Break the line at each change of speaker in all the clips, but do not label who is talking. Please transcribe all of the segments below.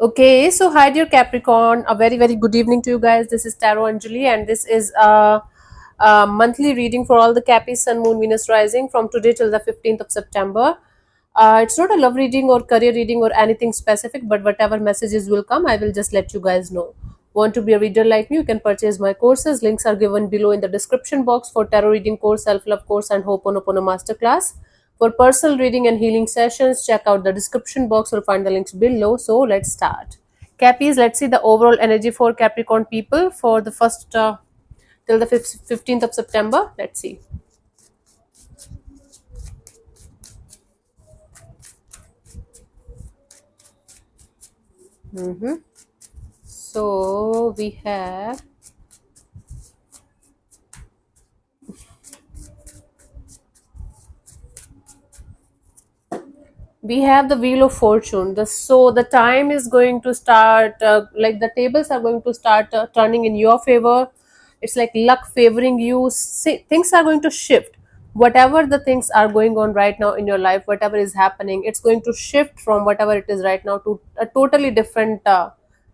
Okay, so hi dear Capricorn, a very good evening to you guys. This is Tarot Anjali, and this is a monthly reading for all the Capis, Sun, Moon, Venus rising from today till the 15th of September. It's not a love reading or career reading or anything specific, but whatever messages will come, I will just let you guys know. Want to be a reader like me? You can purchase my courses. Links are given below in the description box for tarot reading course, self love course, and Ho'oponopono masterclass. For personal reading and healing sessions, check out the description box or find the links below. So let's start. Cappies, let's see the overall energy for Capricorn people for the first till the 15th of September. Let's see. So we have the wheel of fortune. The time is going to start, like the tables are going to start turning in your favor. It's like luck favoring you. Things are going to shift. Whatever the things are going on right now in your life, whatever is happening, it's going to shift from whatever it is right now to a totally different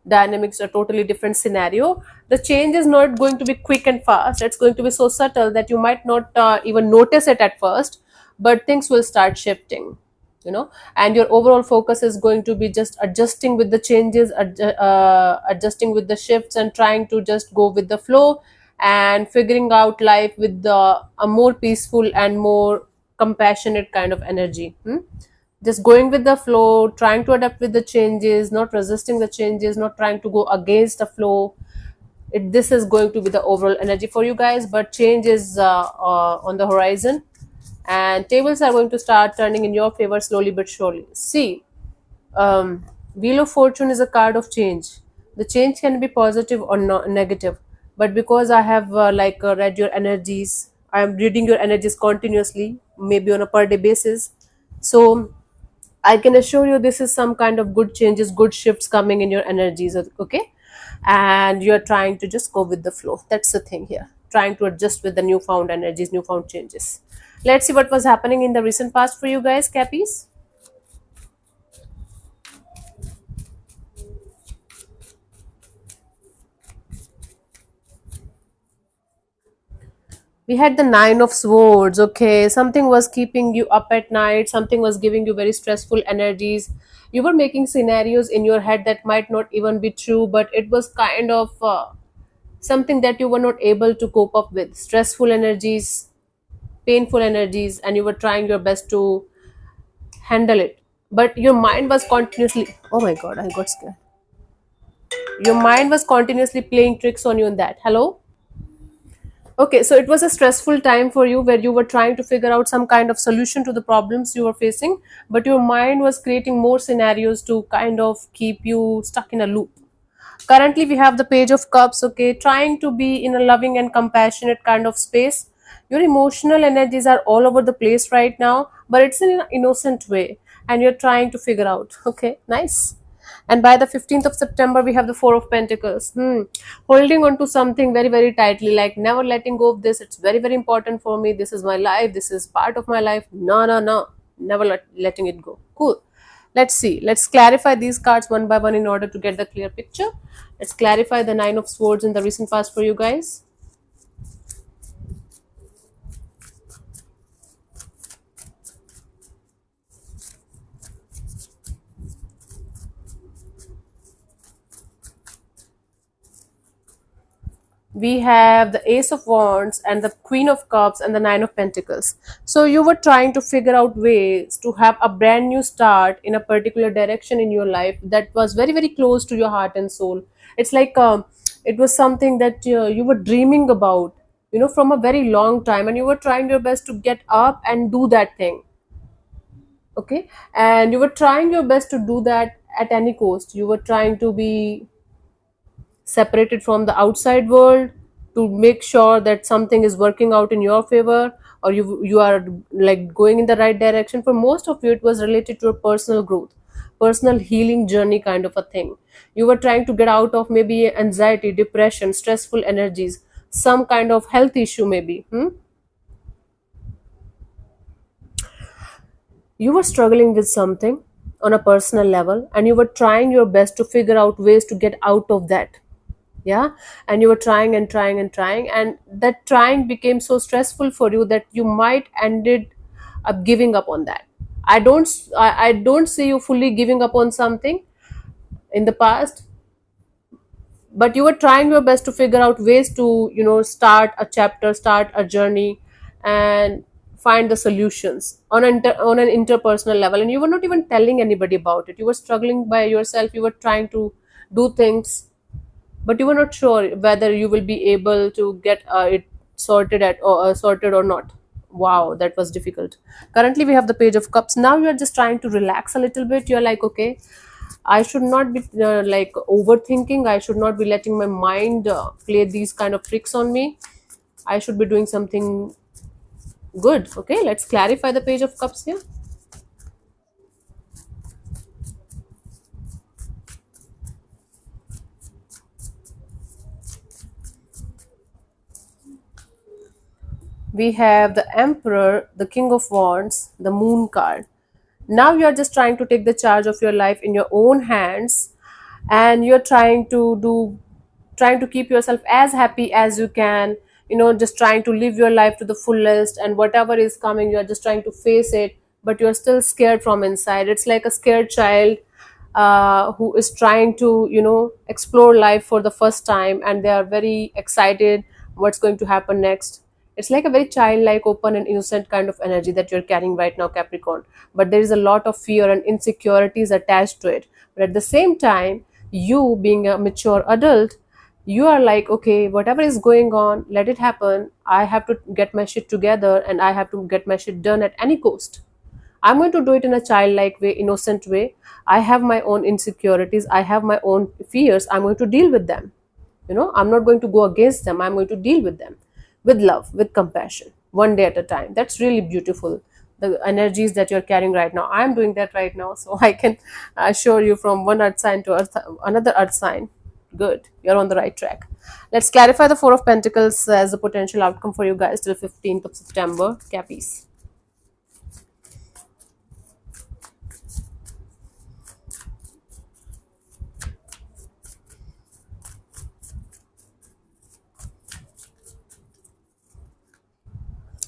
dynamics, a totally different scenario. The change is not going to be quick and fast. It's going to be so subtle that you might not even notice it at first, but things will start shifting, and your overall focus is going to be just adjusting with the changes, adjusting with the shifts, and trying to just go with the flow and figuring out life with a more peaceful and more compassionate kind of energy. Just going with the flow, trying to adapt with the changes, not resisting the changes, not trying to go against the flow. This is going to be the overall energy for you guys, but change is on the horizon, and tables are going to start turning in your favor slowly but surely. See, Wheel of Fortune is a card of change. The change can be positive or negative, but because I have read your energies, I am reading your energies continuously, maybe on a per day basis. So I can assure you this is some kind of good changes, good shifts coming in your energies, okay? And you're trying to just go with the flow. That's the thing here. Trying to adjust with the newfound energies, newfound changes. Let's see what was happening in the recent past for you guys, Cappies. We had the Nine of Swords. Okay, something was keeping you up at night, something was giving you very stressful energies. You were making scenarios in your head that might not even be true, but it was kind of something that you were not able to cope up with. Stressful energies, painful energies, and you were trying your best to handle it. But your mind was continuously, oh my god, I got scared. Your mind was continuously playing tricks on you in that. Hello? Okay, so it was a stressful time for you where you were trying to figure out some kind of solution to the problems you were facing, but your mind was creating more scenarios to kind of keep you stuck in a loop. Currently, we have the Page of Cups, okay, trying to be in a loving and compassionate kind of space. Your emotional energies are all over the place right now, but it's in an innocent way, and you're trying to figure out. Okay, nice. And by the 15th of September, we have the Four of Pentacles. Holding on to something very tightly, like never letting go of this. It's very important for me. This is my life. This is part of my life. No. Never letting it go. Cool. Let's see. Let's clarify these cards one by one in order to get the clear picture. Let's clarify the Nine of Swords in the recent past for you guys. We have the Ace of Wands and the Queen of Cups and the Nine of Pentacles. So you were trying to figure out ways to have a brand new start in a particular direction in your life that was very close to your heart and soul. It's like it was something that you were dreaming about, from a very long time, and you were trying your best to get up and do that thing. Okay, and you were trying your best to do that at any cost. You were trying to be separated from the outside world to make sure that something is working out in your favor, or you are like going in the right direction. For most of you, it was related to a personal growth, personal healing journey kind of a thing. You were trying to get out of maybe anxiety, depression, stressful energies, some kind of health issue maybe. You were struggling with something, on a personal level, and you were trying your best to figure out ways to get out of that. Yeah. And you were trying and trying and trying, and that trying became so stressful for you that you might ended up giving up on that. I don't see you fully giving up on something in the past, but you were trying your best to figure out ways to, start a chapter, start a journey, and find the solutions on on an interpersonal level, and you were not even telling anybody about it. You were struggling by yourself, you were trying to do things, but you were not sure whether you will be able to get it sorted or not. Wow, that was difficult. Currently we have the Page of Cups. Now you are just trying to relax a little bit. You're like, okay, I should not be like overthinking. I should not be letting my mind play these kind of tricks on me. I should be doing something good. Okay, let's clarify the Page of Cups here. We have the Emperor, the King of Wands, the Moon card. Now you're just trying to take the charge of your life in your own hands, and you're trying to keep yourself as happy as you can, just trying to live your life to the fullest, and whatever is coming, you're just trying to face it, but you're still scared from inside. It's like a scared child who is trying to, explore life for the first time, and they are very excited what's going to happen next. It's like a very childlike, open, and innocent kind of energy that you're carrying right now, Capricorn. But there is a lot of fear and insecurities attached to it. But at the same time, you being a mature adult, you are like, okay, whatever is going on, let it happen. I have to get my shit together, and I have to get my shit done at any cost. I'm going to do it in a childlike way, innocent way. I have my own insecurities, I have my own fears. I'm going to deal with them. I'm not going to go against them. I'm going to deal with them with love, with compassion, one day at a time. That's really beautiful. The energies that you're carrying right now, I'm doing that right now. So I can assure you, from one earth sign to another earth sign. Good, you're on the right track. Let's clarify the Four of Pentacles as a potential outcome for you guys till 15th of September. Cappies.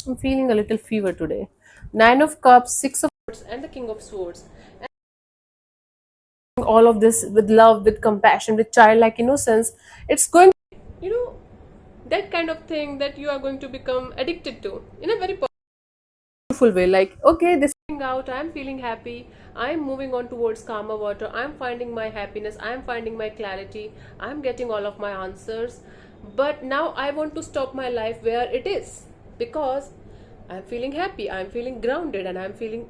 I'm feeling a little fever today. Nine of Cups, Six of Swords, and the King of Swords. And all of this with love, with compassion, with childlike innocence. It's going, you know, that kind of thing that you are going to become addicted to in a very beautiful way. Like, okay, this thing out, I'm feeling happy. I'm moving on towards calmer water. I'm finding my happiness. I'm finding my clarity. I'm getting all of my answers. But now I want to stop my life where it is, because I'm feeling happy, I'm feeling grounded, and I'm feeling.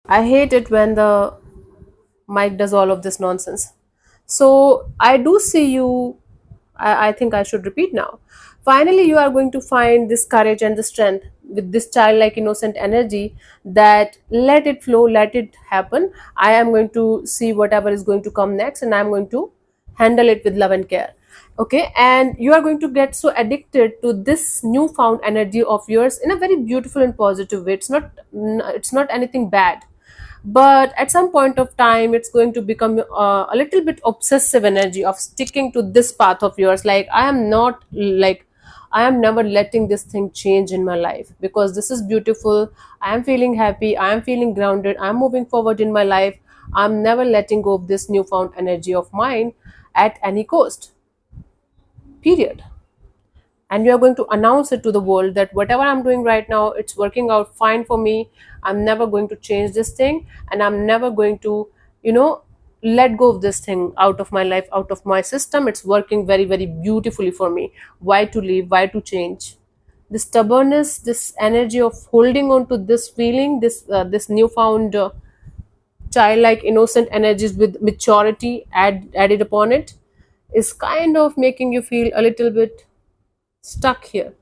I hate it when the mic does all of this nonsense. So I do see you. I think I should repeat now. Finally, you are going to find this courage and the strength with this childlike innocent energy, that let it flow, let it happen. I am going to see whatever is going to come next, and I'm going to handle it with love and care. Okay, and you are going to get so addicted to this newfound energy of yours in a very beautiful and positive way. It's not anything bad, but at some point of time it's going to become a little bit obsessive energy of sticking to this path of yours. Like, I am never letting this thing change in my life, because this is beautiful. I am feeling happy, I am feeling grounded, I'm moving forward in my life. I'm never letting go of this newfound energy of mine at any cost, period. And you are going to announce it to the world that whatever I'm doing right now, it's working out fine for me. I'm never going to change this thing, and I'm never going to, you know let go of this thing out of my life, out of my system. It's working very, very beautifully for me. Why to leave, why to change? This stubbornness, this energy of holding on to this feeling, this newfound childlike innocent energies with maturity added upon it, is kind of making you feel a little bit stuck here.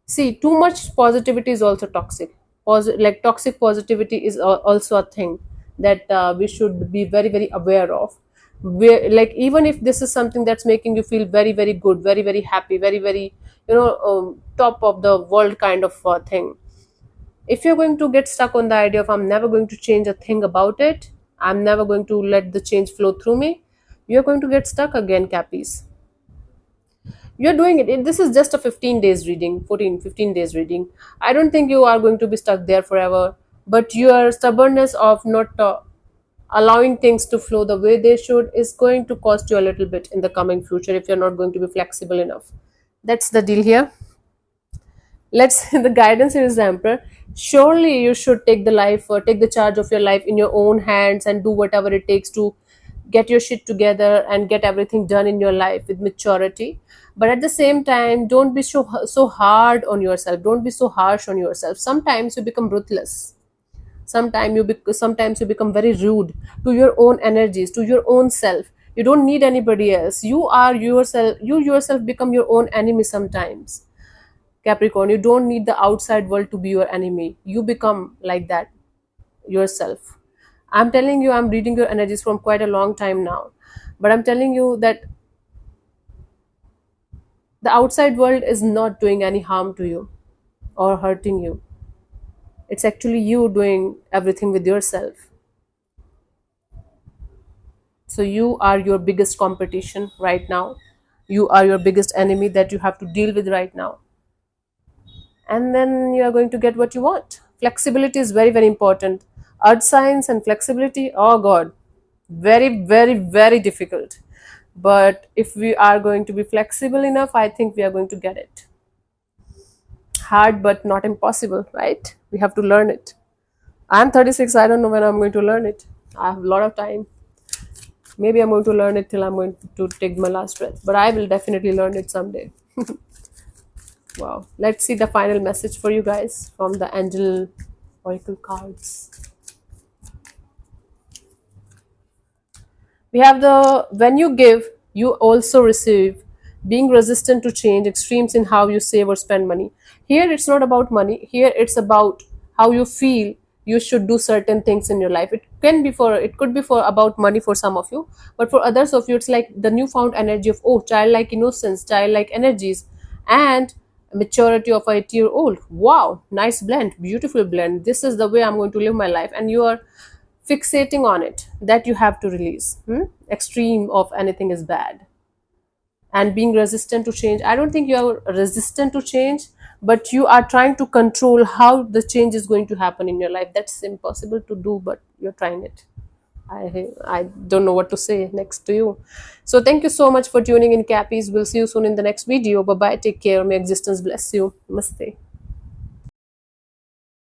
See, too much positivity is also toxic. Like, toxic positivity is also a thing that we should be very, very aware of. Like, even if this is something that's making you feel very, very good, very, very happy, very, very, top of the world kind of thing, If you're going to get stuck on the idea of I'm never going to change a thing about it, I'm never going to let the change flow through me, you're going to get stuck again, Cappies. You're doing this is just a 15 days reading, 14, 15 days reading. I don't think you are going to be stuck there forever, but your stubbornness of not allowing things to flow the way they should is going to cost you a little bit in the coming future if you're not going to be flexible enough. That's the deal here. Let's the guidance is the emperor. Surely you should take the life or take the charge of your life in your own hands and do whatever it takes to get your shit together and get everything done in your life with maturity. But at the same time, don't be so hard on yourself, don't be so harsh on yourself. Sometimes you become ruthless. Sometimes you become very rude to your own energies, to your own self. You don't need anybody else. You are yourself. You yourself become your own enemy sometimes, Capricorn. You don't need the outside world to be your enemy. You become like that yourself. I'm telling you, I'm reading your energies from quite a long time now. But I'm telling you that the outside world is not doing any harm to you or hurting you. It's actually you doing everything with yourself. So you are your biggest competition right now. You are your biggest enemy that you have to deal with right now. And then you are going to get what you want. Flexibility is very, very important. Earth signs and flexibility, oh God, very, very, very difficult. But if we are going to be flexible enough, I think we are going to get it. Hard, but not impossible, right? We have to learn it. I'm 36, I don't know when I'm going to learn it. I have a lot of time. Maybe I'm going to learn it till I'm going to take my last breath, but I will definitely learn it someday. Wow. Let's see the final message for you guys from the Angel Oracle cards. We have the when you give, you also receive. Being resistant to change, extremes in how you save or spend money. Here it's not about money. Here it's about how you feel you should do certain things in your life. It could be for about money for some of you, but for others of you it's like the newfound energy of childlike innocence, childlike energies, and maturity of a 8-year-old. Wow, nice blend, beautiful blend. This is the way I'm going to live my life, and you are fixating on it, that you have to release. Extreme of anything is bad. And being resistant to change, I don't think you are resistant to change, but you are trying to control how the change is going to happen in your life. That's impossible to do, but you're trying it. I don't know what to say next to you. So thank you so much for tuning in, Cappies. We'll see you soon in the next video. Bye bye, take care, may existence bless you. Namaste.